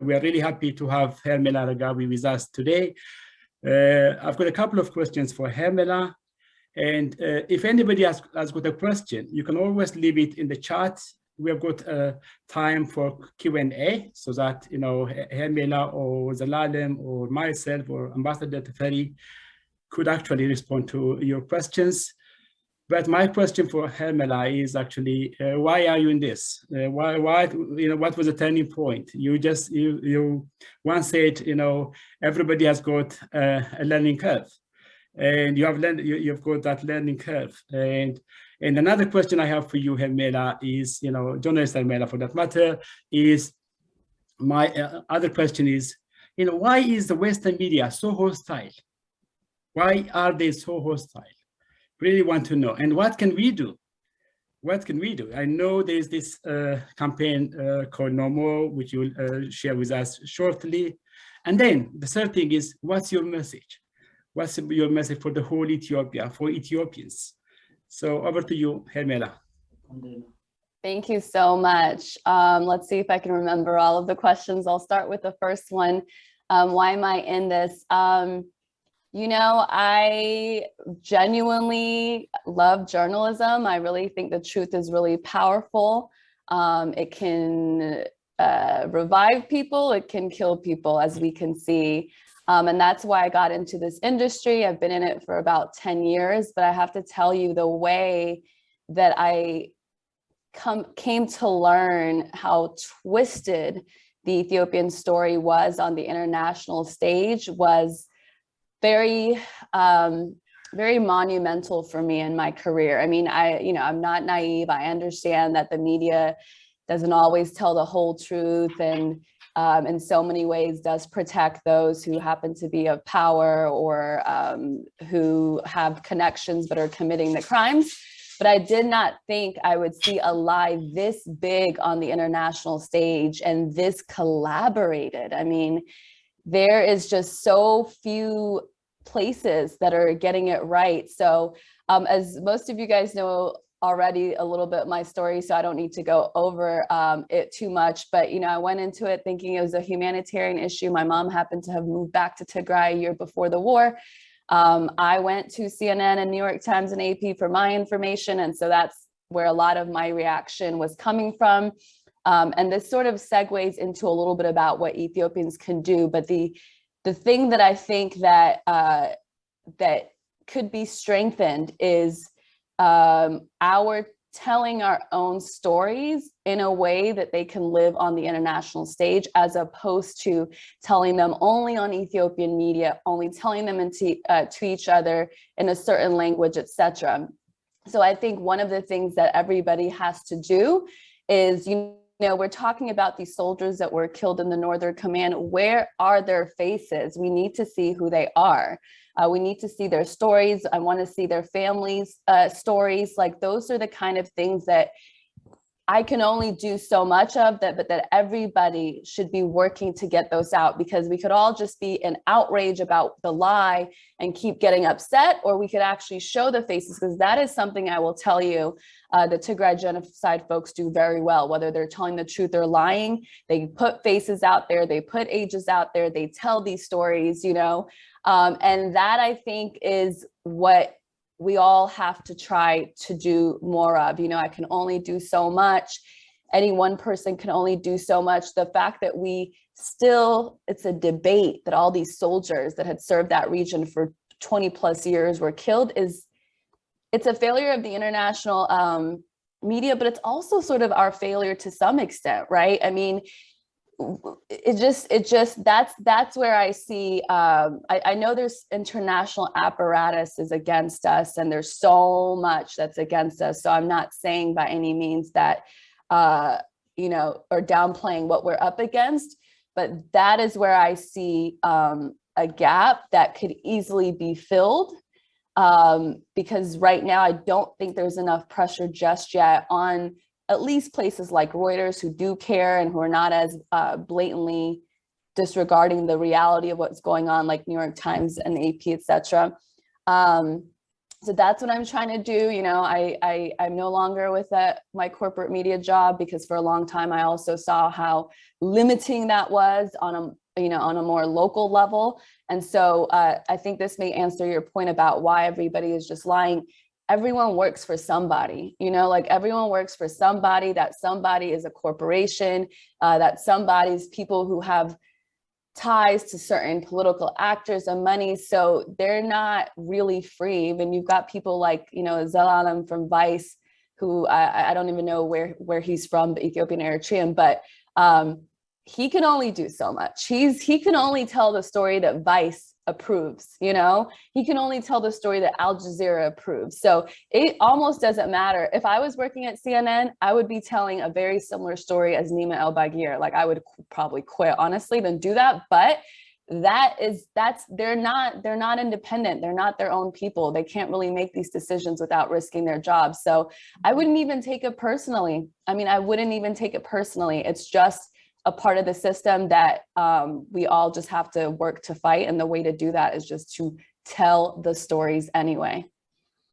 We are really happy to have Hermela Aregawi with us today. I've got a couple of questions for Hermela. And if anybody has got a question, you can always leave it in the chat. We have got time for Q&A so that, Hermela or Zelalem or myself or Ambassador Teferi could actually respond to your questions. But my question for Hermela is actually, why are you in this? Why, what was the turning point? You once said, everybody has got a learning curve, and you've got that learning curve. And another question I have for you, Hermela, is, journalist Hermela for that matter, is my other question is, why is the Western media so hostile? Why are they so hostile? Really want to know. And what can we do? What can we do? I know there's this campaign called No More, which you will share with us shortly. And then the third thing is, what's your message? What's your message for the whole Ethiopia, for Ethiopians? So over to you, Hermela. Thank you so much. Let's see if I can remember all of the questions. I'll start with the first one. Why am I in this? I genuinely love journalism. I really think the truth is really powerful. It can revive people, it can kill people, as we can see. And that's why I got into this industry. I've been in it for about 10 years, but I have to tell you, the way that I came to learn how twisted the Ethiopian story was on the international stage was very, very monumental for me in my career. I mean, I'm not naive. I understand that the media doesn't always tell the whole truth, and in so many ways does protect those who happen to be of power or who have connections but are committing the crimes. But I did not think I would see a lie this big on the international stage and this collaborated. I mean, there is just so few places that are getting it right. So as most of you guys know already a little bit my story, so I don't need to go over it too much, but I went into it thinking it was a humanitarian issue. My mom happened to have moved back to Tigray a year before the war. I went to CNN and New York Times and AP for my information, and so that's where a lot of my reaction was coming from. And this sort of segues into a little bit about what Ethiopians can do, but the thing that I think that that could be strengthened is our telling our own stories in a way that they can live on the international stage, as opposed to telling them only on Ethiopian media, only telling them to each other in a certain language, etc. So I think one of the things that everybody has to do is, we're talking about these soldiers that were killed in the Northern Command. Where are their faces? We need to see who they are. We need to see their stories. I want to see their families' stories. Like, those are the kind of things that I can only do so much of, but that everybody should be working to get those out, because we could all just be in outrage about the lie and keep getting upset, or we could actually show the faces, because that is something I will tell you the Tigray genocide folks do very well. Whether they're telling the truth or lying, they put faces out there, they put ages out there, they tell these stories, and that, I think, is what we all have to try to do more of. I can only do so much. Any one person can only do so much. The fact that it's a debate that all these soldiers that had served that region for 20 plus years were killed it's a failure of the international media, but it's also sort of our failure to some extent, right? I mean, that's where I see, I know there's international apparatuses against us, and there's so much that's against us. So I'm not saying by any means that, or downplaying what we're up against, but that is where I see a gap that could easily be filled. Because right now, I don't think there's enough pressure just yet on at least places like Reuters, who do care and who are not as blatantly disregarding the reality of what's going on, like New York Times and AP, etc. So that's what I'm trying to do. You know, I'm no longer with my corporate media job, because for a long time I also saw how limiting that was on a more local level. And so I think this may answer your point about why everybody is just lying. Everyone works for somebody, you know, like everyone works for somebody. That somebody is a corporation, that somebody's people who have ties to certain political actors and money. So they're not really free. When you've got people like, you know, Zelalem from Vice, who I don't even know where he's from, the Ethiopian Eritrean, but he can only do so much. He can only tell the story that Vice approves, you know, he can only tell the story that Al Jazeera approves. So it almost doesn't matter. If I was working at CNN, I would be telling a very similar story as Nima El Bagir. Like I would probably quit, honestly, than do that. But they're not independent. They're not their own people. They can't really make these decisions without risking their jobs. So I wouldn't even take it personally. I mean, I wouldn't even take it personally. It's just a part of the system that we all just have to work to fight. And the way to do that is just to tell the stories anyway.